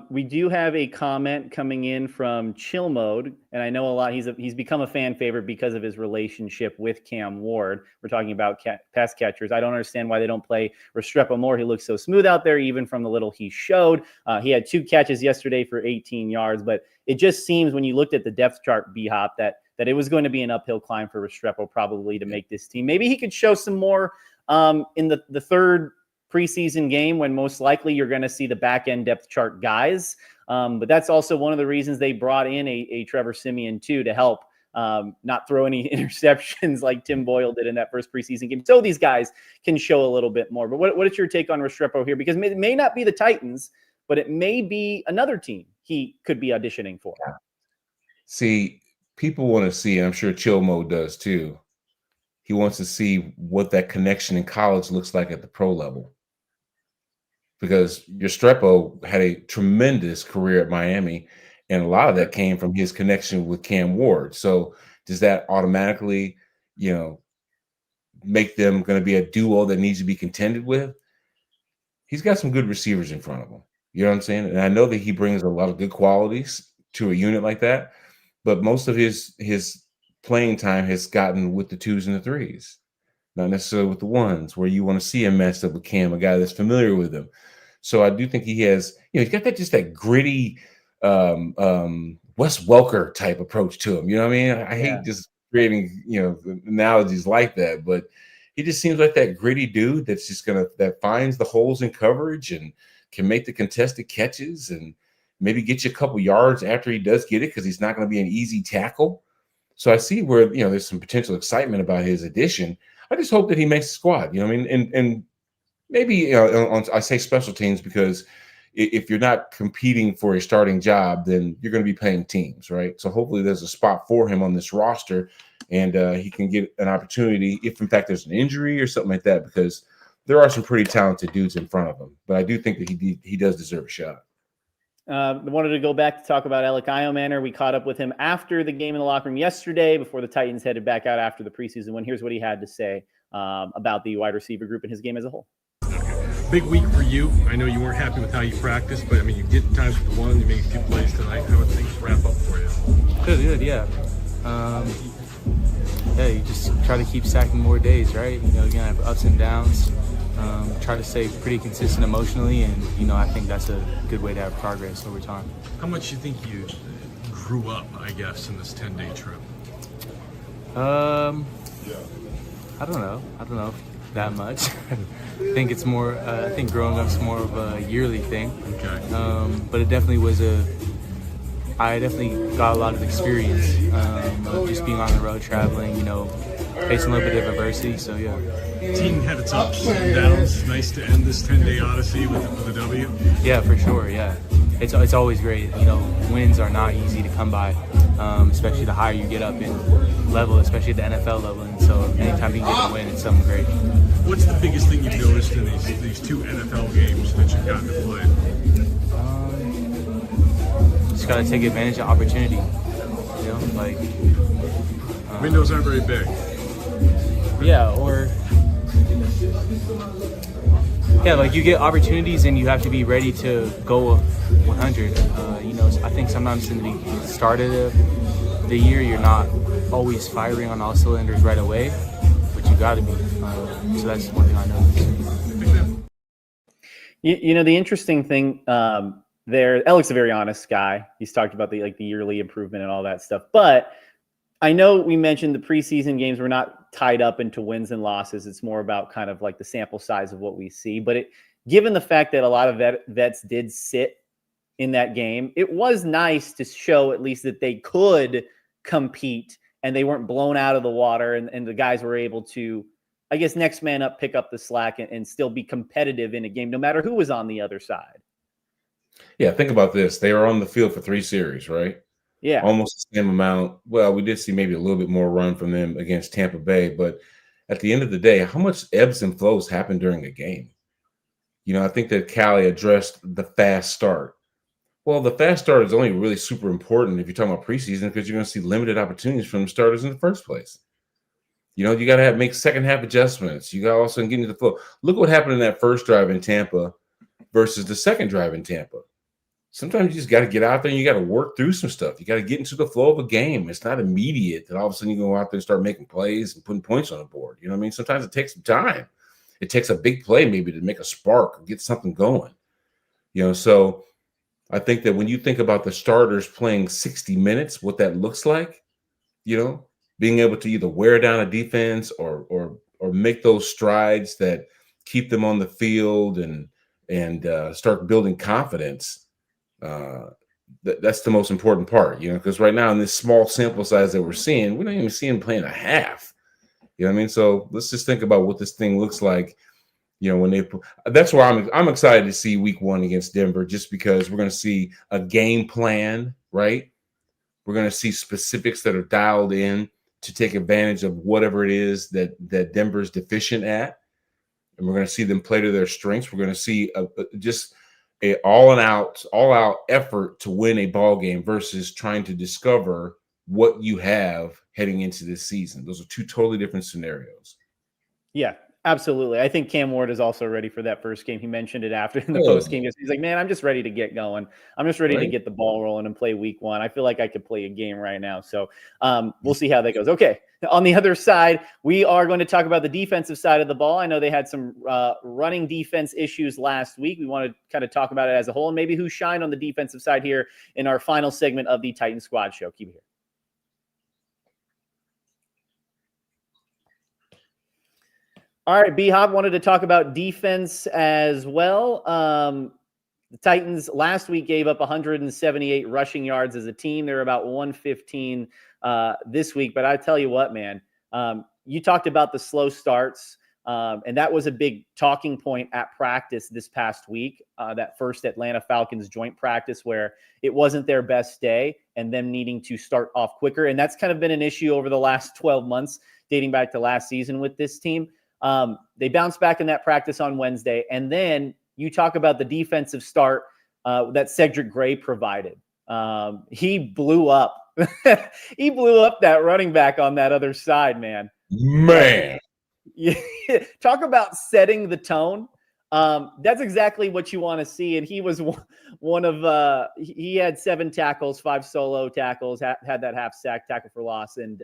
We do have a comment coming in from Chill Mode, and I know a lot. He's become a fan favorite because of his relationship with Cam Ward. We're talking about pass catchers. I don't understand why they don't play Restrepo more. He looks so smooth out there, even from the little he showed. He had 2 catches yesterday for 18 yards, but it just seems when you looked at the depth chart, B-Hop, that it was going to be an uphill climb for Restrepo probably to make this team. Maybe he could show some more in the third preseason game, when most likely you're going to see the back end depth chart guys. But that's also one of the reasons they brought in a Trevor Siemian too, to help not throw any interceptions like Tim Boyle did in that first preseason game. So these guys can show a little bit more. But what is your take on Restrepo here? Because it may not be the Titans, but it may be another team he could be auditioning for. See, people want to see, and I'm sure Chill Mode does too, he wants to see what that connection in college looks like at the pro level. Because Restrepo had a tremendous career at Miami, and a lot of that came from his connection with Cam Ward. So does that automatically, make them going to be a duo that needs to be contended with? He's got some good receivers in front of him. You know what I'm saying? And I know that he brings a lot of good qualities to a unit like that, but most of his playing time has gotten with the 2s and the 3s, not necessarily with the 1s, where you want to see him matched up with Cam, a guy that's familiar with him. So I do think he has, he's got that gritty Wes Welker type approach to him. You know what I mean? I hate just creating, analogies like that, but he just seems like that gritty dude that's just that finds the holes in coverage and can make the contested catches and maybe get you a couple yards after he does get it, because he's not going to be an easy tackle. So I see where, there's some potential excitement about his addition. I just hope that he makes the squad, and maybe I say special teams because if you're not competing for a starting job, then you're going to be playing teams, right? So hopefully there's a spot for him on this roster, and he can get an opportunity if, in fact, there's an injury or something like that, because there are some pretty talented dudes in front of him. But I do think that he does deserve a shot. I wanted to go back to talk about Elic Ayomanor. We caught up with him after the game in the locker room yesterday before the Titans headed back out after the preseason win. Here's what he had to say about the wide receiver group and his game as a whole. Big week for you. I know you weren't happy with how you practiced, but you get times with the one, you make a few plays tonight. How would things wrap up for you? Good, yeah. You just try to keep sacking more days, right? You're going to have ups and downs. Try to stay pretty consistent emotionally, and, I think that's a good way to have progress over time. How much do you think you grew up, I guess, in this 10-day trip? I don't know that much. I think it's more, I think growing up is more of a yearly thing. Okay. But it definitely was I definitely got a lot of experience of just being on the road, traveling, facing a little bit of adversity, so yeah. Team had its ups and downs. Nice to end this 10-day odyssey with a W. Yeah, for sure, yeah. it's always great. You know, wins are not easy to come by, especially the higher you get up in level, especially at the NFL level. And so anytime you can get a win, it's something great. What's the biggest thing you've noticed in these two NFL games that you've gotten to play? Just got to take advantage of opportunity. You know, like windows aren't very big. Yeah, or like you get opportunities and you have to be ready to go 100. You know, I think sometimes in the start of the year you're not always firing on all cylinders right away, but you got to be. So that's one thing I noticed. You know, the interesting thing there, Elic's a very honest guy. He's talked about the yearly improvement and all that stuff, but I know we mentioned the preseason games were not tied up into wins and losses. It's more about kind of like the sample size of what we see. But given the fact that a lot of vets did sit in that game, it was nice to show at least that they could compete and they weren't blown out of the water. And the guys were able to, I guess, next man up, pick up the slack and still be competitive in a game, no matter who was on the other side. Yeah, think about this. They were on the field for 3 series, right? Yeah. Almost the same amount. Well, we did see maybe a little bit more run from them against Tampa Bay, but at the end of the day, how much ebbs and flows happen during a game? You know, I think that Callie addressed the fast start. Well, the fast start is only really super important if you're talking about preseason because you're going to see limited opportunities from the starters in the first place. You know, you got to make second half adjustments. You got to also get into the flow. Look what happened in that first drive in Tampa versus the second drive in Tampa. Sometimes you just got to get out there and you got to work through some stuff. You got to get into the flow of a game. It's not immediate that all of a sudden you go out there and start making plays and putting points on the board. You know what I mean? Sometimes it takes some time. It takes a big play maybe to make a spark or get something going. You know, so I think that when you think about the starters playing 60 minutes, what that looks like, you know, being able to either wear down a defense or make those strides that keep them on the field and start building confidence. That's the most important part, you know, because right now in this small sample size that we're seeing, we don't even see him playing a half. You know what I mean? So let's just think about what this thing looks like. You know, when that's why I'm excited to see week 1 against Denver, just because we're going to see a game plan, right? We're going to see specifics that are dialed in to take advantage of whatever it is that Denver's deficient at, and we're going to see them play to their strengths. We're going to see just a all-out effort to win a ball game versus trying to discover what you have heading into this season. Those are 2 totally different scenarios. Yeah, absolutely. I think Cam Ward is also ready for that first game. He mentioned it after in the post game. He's like, man, I'm just ready to get going. I'm just ready to get the ball rolling and play week 1. I feel like I could play a game right now. So we'll see how that goes. Okay. On the other side, we are going to talk about the defensive side of the ball. I know they had some running defense issues last week. We want to kind of talk about it as a whole and maybe who shined on the defensive side here in our final segment of the Titan Squad show. Keep it here. All right, B-Hop wanted to talk about defense as well. The Titans last week gave up 178 rushing yards as a team. They're about 115 this week. But I tell you what, man, you talked about the slow starts, and that was a big talking point at practice this past week, that first Atlanta Falcons joint practice where it wasn't their best day and them needing to start off quicker. And that's kind of been an issue over the last 12 months, dating back to last season with this team. They bounced back in that practice on Wednesday. And then you talk about the defensive start that Cedric Gray provided. He blew up. He blew up that running back on that other side, man. Man. Yeah. Talk about setting the tone. That's exactly what you want to see. And he was one of he had 7 tackles, 5 solo tackles, had that half sack, tackle for loss. And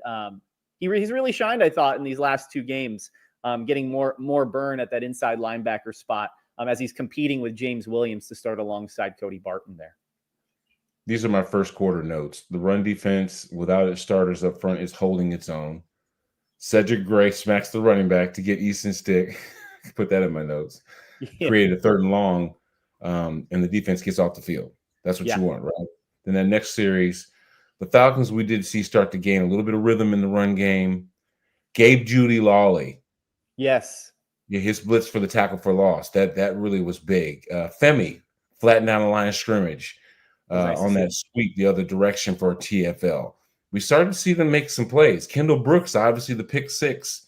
he's really shined, I thought, in these last 2 games. Getting more burn at that inside linebacker spot as he's competing with James Williams to start alongside Cody Barton there. These are my first quarter notes. The run defense, without its starters up front, is holding its own. Cedric Gray smacks the running back to get Easton Stick. Put that in my notes. Yeah. Created a 3rd and long, and the defense gets off the field. That's what you want, right? Then that next series, the Falcons, we did see start to gain a little bit of rhythm in the run game. Gabe Judy Lawley. Yes. Yeah, his blitz for the tackle for loss. That really was big. Femi flattened down the line of scrimmage. on that sweep the other direction for TFL. We started to see them make some plays. Kendall Brooks, obviously the pick six,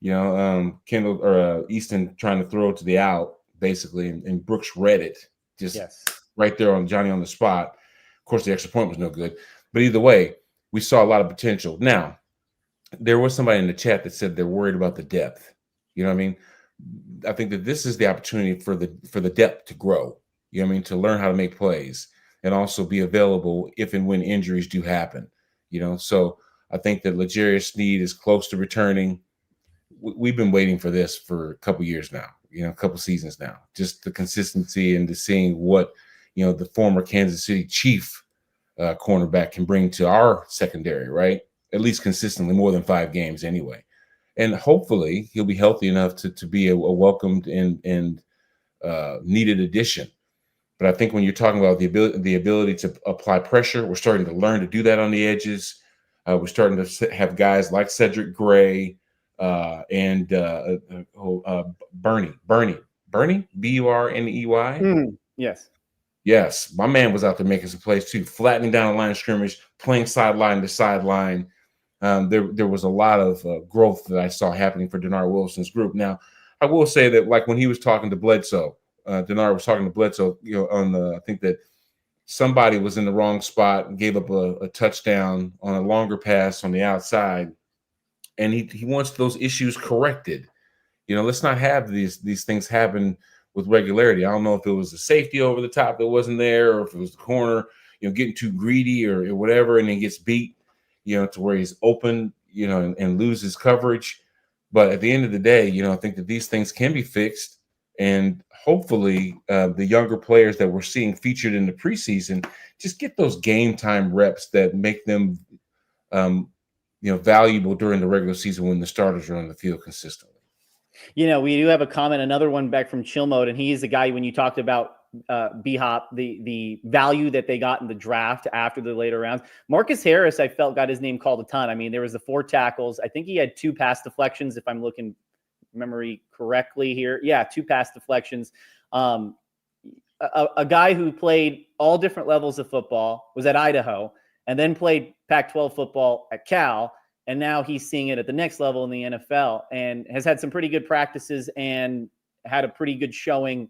Kendall or Easton trying to throw it to the out basically, and Brooks read it just right there on Johnny on the spot. Of course, the extra point was no good, but either way, we saw a lot of potential. Now, there was somebody in the chat that said they're worried about the depth. You know what I mean? I think that this is the opportunity for the depth to grow. You know what I mean? To learn how to make plays and also be available if and when injuries do happen. So I think that L'Jarius Sneed is close to returning. We've been waiting for this for a couple years now, a couple seasons now. Just the consistency and the seeing what, the former Kansas City Chief cornerback can bring to our secondary, right? At least consistently, more than 5 games anyway. And hopefully he'll be healthy enough to be a welcomed and needed addition. But I think when you're talking about the ability to apply pressure, we're starting to learn to do that on the edges. We're starting to have guys like Cedric Gray and Bernie, Burney. Yes, my man was out there making some plays too, flattening down the line of scrimmage, playing sideline to sideline. There was a lot of growth that I saw happening for Denard Wilson's group. Now, I will say that, like when he was talking to Bledsoe, Denard was talking to Bledsoe, I think that somebody was in the wrong spot and gave up a touchdown on a longer pass on the outside, and he wants those issues corrected. Let's not have these things happen with regularity. I don't know if it was the safety over the top that wasn't there, or if it was the corner, getting too greedy or whatever, and then gets beat, to where he's open, and loses coverage. But at the end of the day, I think that these things can be fixed. And hopefully the younger players that we're seeing featured in the preseason just get those game time reps that make them, valuable during the regular season when the starters are on the field consistently. We do have a comment, another one back from Chill Mode, and he's the guy when you talked about B-Hop, the value that they got in the draft after the later rounds. Marcus Harris, I felt, got his name called a ton. I mean, there was the 4 tackles. I think he had 2 pass deflections, if I'm looking memory correctly here. Yeah, 2 pass deflections. A guy who played all different levels of football, was at Idaho, and then played Pac-12 football at Cal, and now he's seeing it at the next level in the NFL and has had some pretty good practices and had a pretty good showing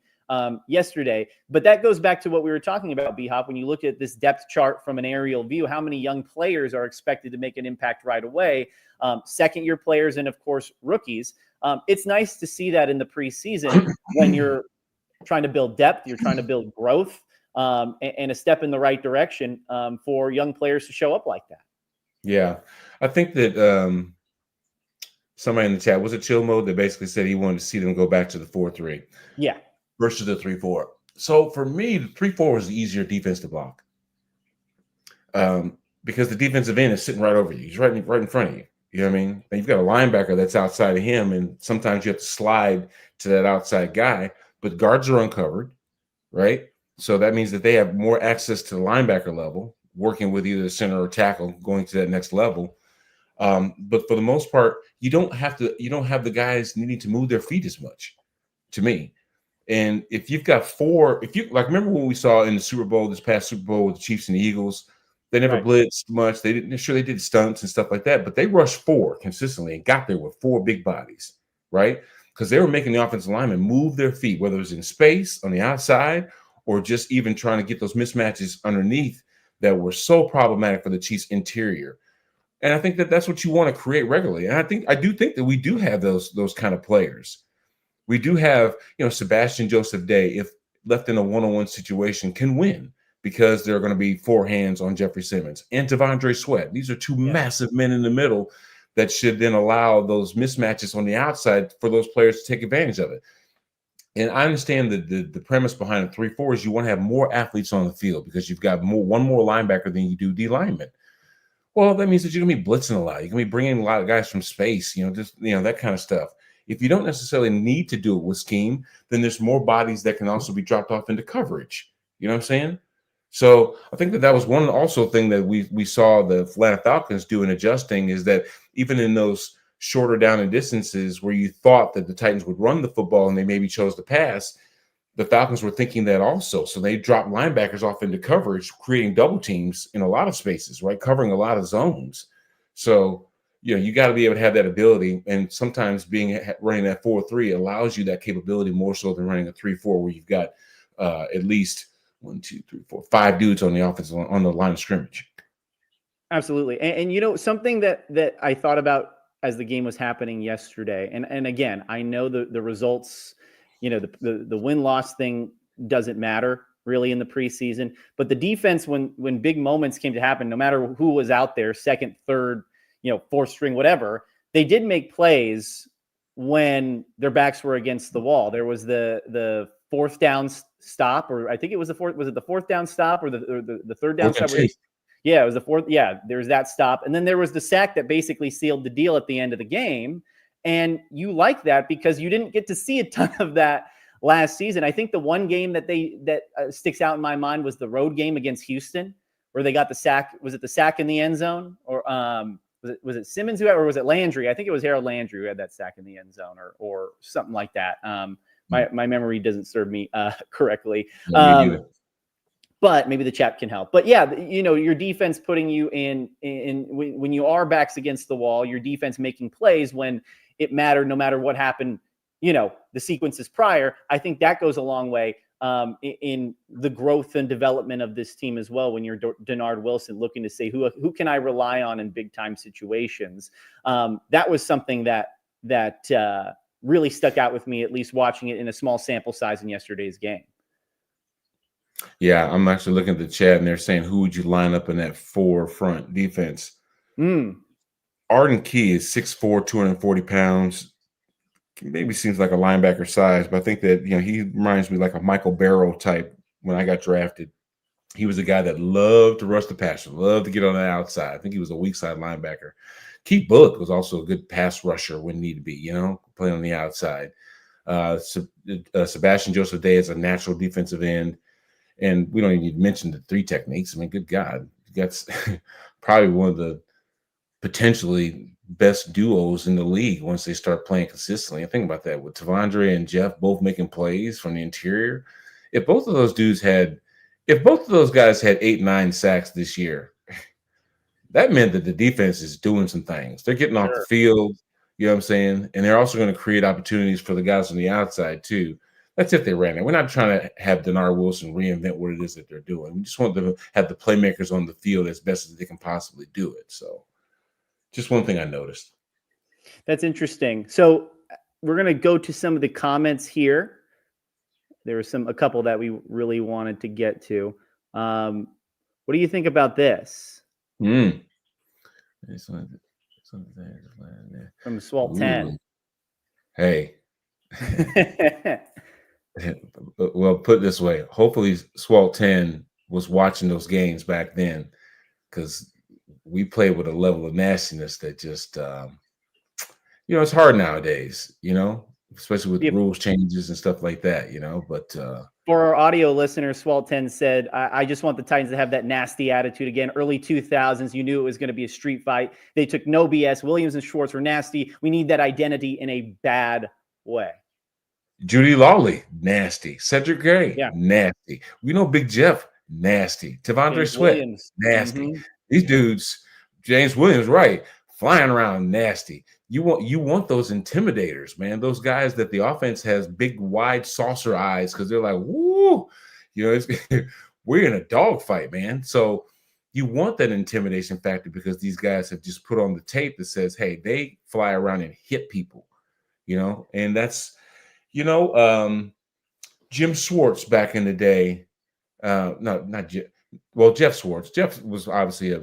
yesterday. But that goes back to what we were talking about, B-Hop. When you look at this depth chart from an aerial view, how many young players are expected to make an impact right away? Second-year players and, of course, rookies. It's nice to see that in the preseason when you're trying to build depth, you're trying to build growth, and a step in the right direction for young players to show up like that. Yeah, I think that somebody in the chat, was it Chill Mode, that basically said he wanted to see them go back to the 4-3. Yeah. Versus the 3-4. So for me, the 3-4 was the easier defense to block. Because the defensive end is sitting right over you. He's right in front of you. You know what I mean? And you've got a linebacker that's outside of him, and sometimes you have to slide to that outside guy, but guards are uncovered, right? So that means that they have more access to the linebacker level, working with either the center or tackle, going to that next level. But for the most part, you don't have the guys needing to move their feet as much, to me. And if you've got 4, remember when we saw in the Super Bowl, this past Super Bowl with the Chiefs and the Eagles, they never blitzed much. They did stunts and stuff like that, but they rushed 4 consistently and got there with 4 big bodies, right? Because they were making the offensive linemen move their feet, whether it was in space, on the outside, or just even trying to get those mismatches underneath that were so problematic for the Chiefs' interior. And I think that that's what you want to create regularly. And I do think that we do have those kind of players. We do have, Sebastian Joseph Day, if left in a one-on-one situation, can win because there are going to be 4 hands on Jeffrey Simmons and Devondre Sweat. These are 2 massive men in the middle that should then allow those mismatches on the outside for those players to take advantage of it. And I understand that the premise behind the 3-4 is you want to have more athletes on the field because you've got one more linebacker than you do D linemen. Well, that means that you're going to be blitzing a lot. You're going to be bringing a lot of guys from space, that kind of stuff. If you don't necessarily need to do it with scheme, then there's more bodies that can also be dropped off into coverage. You know what I'm saying? So I think that was one also thing that we saw the Atlanta Falcons do in adjusting, is that even in those shorter down and distances where you thought that the Titans would run the football and they maybe chose to pass, the Falcons were thinking that also. So they dropped linebackers off into coverage, creating double teams in a lot of spaces, right? Covering a lot of zones. So, you got to be able to have that ability. And sometimes running that 4-3 allows you that capability more so than running a 3-4, where you've got at least 1, 2, 3, 4, 5 dudes on the offense on the line of scrimmage. Absolutely. And something that I thought about as the game was happening yesterday, and again, I know the results, the win-loss thing doesn't matter really in the preseason, but the defense, when big moments came to happen, no matter who was out there, second, third, fourth string, whatever, they did make plays when their backs were against the wall. There was the fourth down stop, or I think it was the fourth down stop or the third down stop? Yeah, it was the fourth. Yeah, there was that stop. And then there was the sack that basically sealed the deal at the end of the game. And you like that because you didn't get to see a ton of that last season. I think the one game that sticks out in my mind was the road game against Houston, where they got the sack. Was it the sack in the end zone, or was it Simmons or was it Landry? I think it was Harold Landry who had that sack in the end zone, or something like that. My memory doesn't serve me correctly. But maybe the chat can help. But yeah, your defense putting you in when you are backs against the wall, your defense making plays when it mattered, no matter what happened, the sequences prior. I think that goes a long way in the growth and development of this team as well. When you're Denard Wilson looking to say, who can I rely on in big time situations? That was something that really stuck out with me, at least watching it in a small sample size in yesterday's game. Yeah, I'm actually looking at the chat, and they're saying, who would you line up in that 4 front defense? Arden Key is 6'4", 240 pounds. Maybe seems like a linebacker size, but I think that, he reminds me like a Michael Barrow type when I got drafted. He was a guy that loved to rush the passer, loved to get on the outside. I think he was a weak side linebacker. Keith Bullock was also a good pass rusher when need to be, playing on the outside. Sebastian Joseph Day is a natural defensive end. And we don't even need to mention the 3 techniques. I mean, good God, that's probably one of the potentially best duos in the league once they start playing consistently. And think about that, with Tavondre and Jeff both making plays from the interior. If both of those guys had 8, 9 sacks this year, that meant that the defense is doing some things. They're getting off the field, you know what I'm saying? And they're also going to create opportunities for the guys on the outside too. That's if they ran it. We're not trying to have Denard Wilson reinvent what it is that they're doing. We just want them to have the playmakers on the field as best as they can possibly do it. So just one thing I noticed. That's interesting. So we're going to go to some of the comments here. There were a couple that we really wanted to get to. What do you think about this? From Swalt 10. Hey. Well, put it this way. Hopefully Swalt 10 was watching those games back then, because we played with a level of nastiness that just, it's hard nowadays, especially with rules changes and stuff like that, but for our audio listeners, Swalt 10 said, I just want the Titans to have that nasty attitude again. Early 2000s, you knew it was going to be a street fight. They took no BS. Williams and Schwartz were nasty. We need that identity in a bad way. Judy Lawley, nasty. Cedric Gray, nasty. We know Big Jeff, nasty. Tavondre Sweat, Williams. nasty. These dudes, James Williams, right, flying around nasty. You want those intimidators, man. Those guys that the offense has big, wide saucer eyes because they're like, woo, we're in a dogfight, man. So you want that intimidation factor because these guys have just put on the tape that says, hey, they fly around and hit people, and that's. Jim Schwartz back in the day, not Jim. Well, Jeff Schwartz. Jeff was obviously a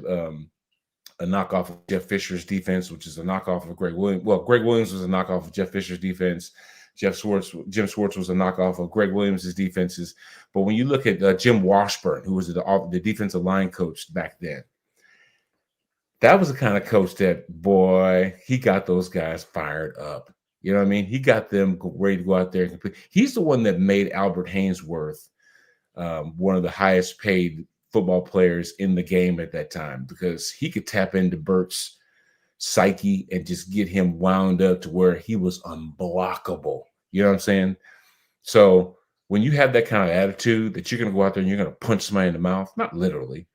knockoff of Jeff Fisher's defense, which is a knockoff of Greg Williams. Well, Greg Williams was a knockoff of Jeff Fisher's defense. Jim Schwartz was a knockoff of Greg Williams' defenses. But when you look at Jim Washburn, who was the defensive line coach back then, that was the kind of coach that, boy, he got those guys fired up. You know what I mean? He got them ready to go out there and compete. He's the one that made Albert Haynesworth one of the highest paid football players in the game at that time, because he could tap into Bert's psyche and just get him wound up to where he was unblockable. You know what I'm saying? So when you have that kind of attitude that you're going to go out there and you're going to punch somebody in the mouth, not literally,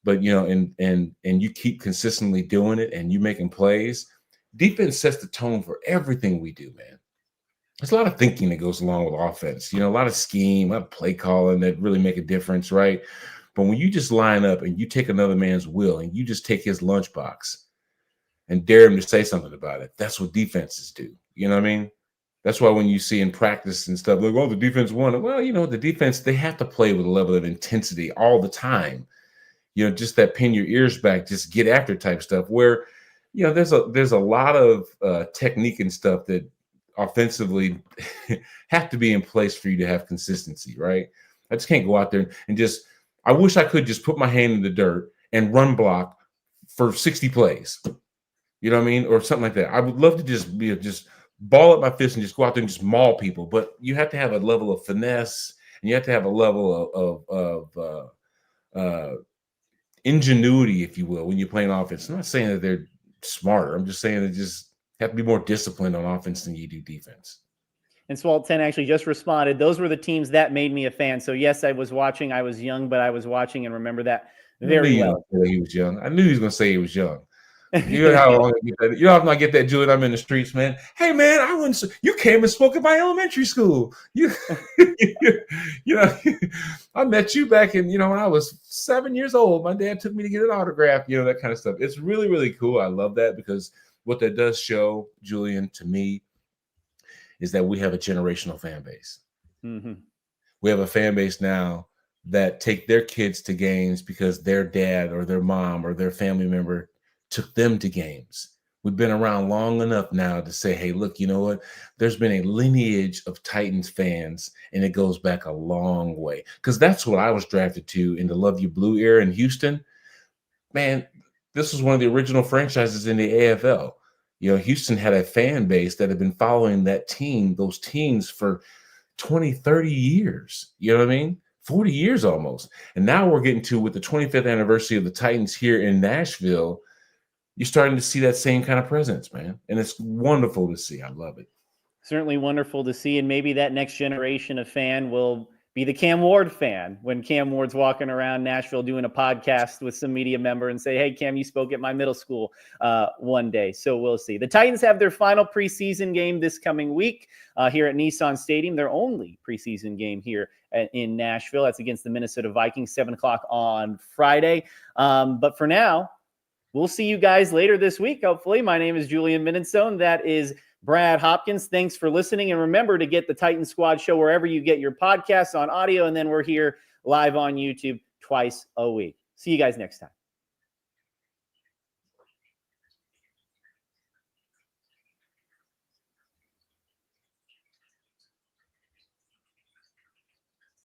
but and you keep consistently doing it and you making plays, defense sets the tone for everything we do, man. There's a lot of thinking that goes along with offense, a lot of scheme, a lot of play calling that really make a difference, right? But when you just line up and you take another man's will and you just take his lunchbox and dare him to say something about it, that's what defenses do. You know what I mean? That's why when you see in practice and stuff, like, oh, the defense won. Well, the defense, they have to play with a level of intensity all the time. Just that pin your ears back, just get after type stuff where, there's a lot of technique and stuff that offensively have to be in place for you to have consistency, right? I just can't go out there and just, I wish I could just put my hand in the dirt and run block for 60 plays. You know what I mean? Or something like that. I would love to just ball up my fist and just go out there and just maul people. But you have to have a level of finesse and you have to have a level of ingenuity, if you will, when you're playing offense. I'm not saying that they're smarter. I'm just saying they just have to be more disciplined on offense than you do defense. And Swalt 10 actually just responded. Those were the teams that made me a fan. So yes, I was watching. I was young, but I was watching and remember that very well. He was young. I knew he was going to say he was young. You know how I get that, Julian. I'm in the streets, man. Hey, man, you came and spoke at my elementary school. I met you back in, when I was 7 years old. My dad took me to get an autograph, that kind of stuff. It's really, really cool. I love that because what that does show, Julian, to me, is that we have a generational fan base. Mm-hmm. We have a fan base now that take their kids to games because their dad or their mom or their family member took them to games. We've been around long enough now to say, hey, look, you know what? There's been a lineage of Titans fans, and it goes back a long way. Because that's what I was drafted to in the Love You Blue era in Houston. Man, this was one of the original franchises in the AFL. Houston had a fan base that had been following those teams for 20, 30 years. You know what I mean? 40 years almost. And now we're getting to, with the 25th anniversary of the Titans here in Nashville, you're starting to see that same kind of presence, man. And it's wonderful to see. I love it. Certainly wonderful to see. And maybe that next generation of fan will be the Cam Ward fan when Cam Ward's walking around Nashville doing a podcast with some media member and say, hey, Cam, you spoke at my middle school one day. So we'll see. The Titans have their final preseason game this coming week here at Nissan Stadium, their only preseason game here in Nashville. That's against the Minnesota Vikings, 7:00 on Friday. But for now, we'll see you guys later this week, hopefully. My name is Julian Minenstone. That is Brad Hopkins. Thanks for listening. And remember to get the Titan Squad show wherever you get your podcasts on audio. And then we're here live on YouTube twice a week. See you guys next time.